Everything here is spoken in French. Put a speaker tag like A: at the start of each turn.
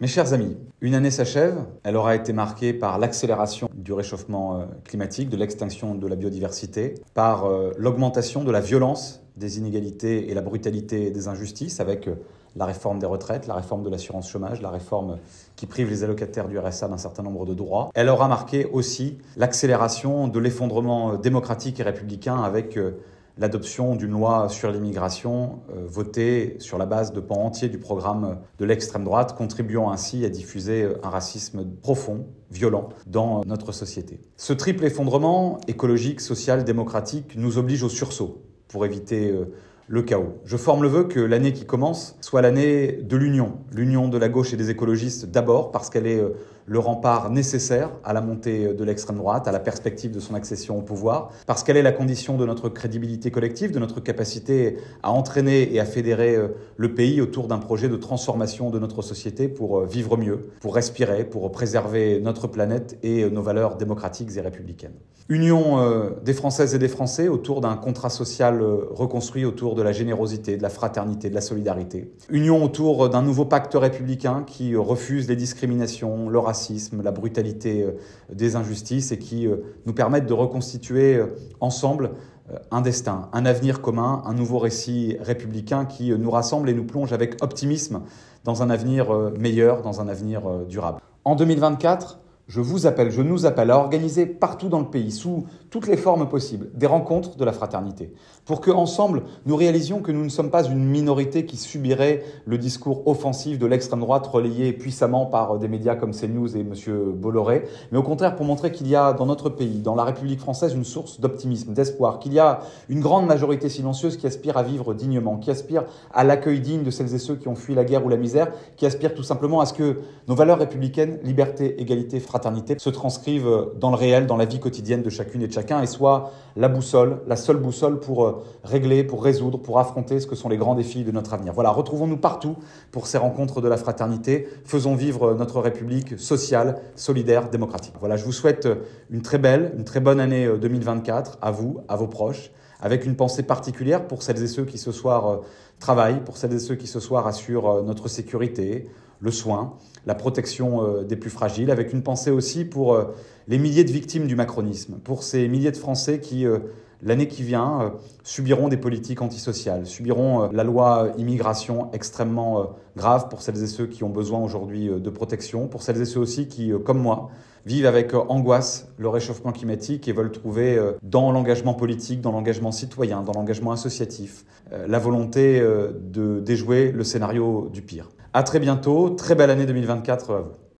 A: Mes chers amis, une année s'achève, elle aura été marquée par l'accélération du réchauffement climatique, de l'extinction de la biodiversité, par l'augmentation de la violence des inégalités et la brutalité des injustices avec la réforme des retraites, la réforme de l'assurance chômage, la réforme qui prive les allocataires du RSA d'un certain nombre de droits. Elle aura marqué aussi l'accélération de l'effondrement démocratique et républicain avec l'adoption d'une loi sur l'immigration votée sur la base de pans entiers du programme de l'extrême droite, contribuant ainsi à diffuser un racisme profond, violent, dans notre société. Ce triple effondrement écologique, social, démocratique nous oblige au sursaut pour éviter le chaos. Je forme le vœu que l'année qui commence soit l'année de l'union de la gauche et des écologistes d'abord parce qu'elle est le rempart nécessaire à la montée de l'extrême droite, à la perspective de son accession au pouvoir, parce qu'elle est la condition de notre crédibilité collective, de notre capacité à entraîner et à fédérer le pays autour d'un projet de transformation de notre société pour vivre mieux, pour respirer, pour préserver notre planète et nos valeurs démocratiques et républicaines. Union des Françaises et des Français autour d'un contrat social reconstruit autour de la générosité, de la fraternité, de la solidarité. Union autour d'un nouveau pacte républicain qui refuse les discriminations, le racisme, la brutalité des injustices et qui nous permettent de reconstituer ensemble un destin, un avenir commun, un nouveau récit républicain qui nous rassemble et nous plonge avec optimisme dans un avenir meilleur, dans un avenir durable. En 2024, je nous appelle à organiser partout dans le pays, sous toutes les formes possibles, des rencontres de la fraternité, pour qu'ensemble, nous réalisions que nous ne sommes pas une minorité qui subirait le discours offensif de l'extrême droite relayé puissamment par des médias comme CNews et M. Bolloré, mais au contraire pour montrer qu'il y a dans notre pays, dans la République française, une source d'optimisme, d'espoir, qu'il y a une grande majorité silencieuse qui aspire à vivre dignement, qui aspire à l'accueil digne de celles et ceux qui ont fui la guerre ou la misère, qui aspire tout simplement à ce que nos valeurs républicaines, liberté, égalité, fraternité, se transcrivent dans le réel, dans la vie quotidienne de chacune et de chacun et soient la boussole, la seule boussole pour régler, pour résoudre, pour affronter ce que sont les grands défis de notre avenir. Voilà, retrouvons-nous partout pour ces rencontres de la fraternité. Faisons vivre notre République sociale, solidaire, démocratique. Voilà, je vous souhaite une très bonne année 2024 à vous, à vos proches, avec une pensée particulière pour celles et ceux qui ce soir travaillent, pour celles et ceux qui ce soir assurent notre sécurité, le soin, la protection des plus fragiles, avec une pensée aussi pour les milliers de victimes du macronisme, pour ces milliers de Français qui, l'année qui vient, subiront des politiques antisociales, subiront la loi immigration extrêmement grave pour celles et ceux qui ont besoin aujourd'hui de protection, pour celles et ceux aussi qui, comme moi, vivent avec angoisse le réchauffement climatique et veulent trouver dans l'engagement politique, dans l'engagement citoyen, dans l'engagement associatif, la volonté de déjouer le scénario du pire. À très bientôt, très belle année 2024 à vous.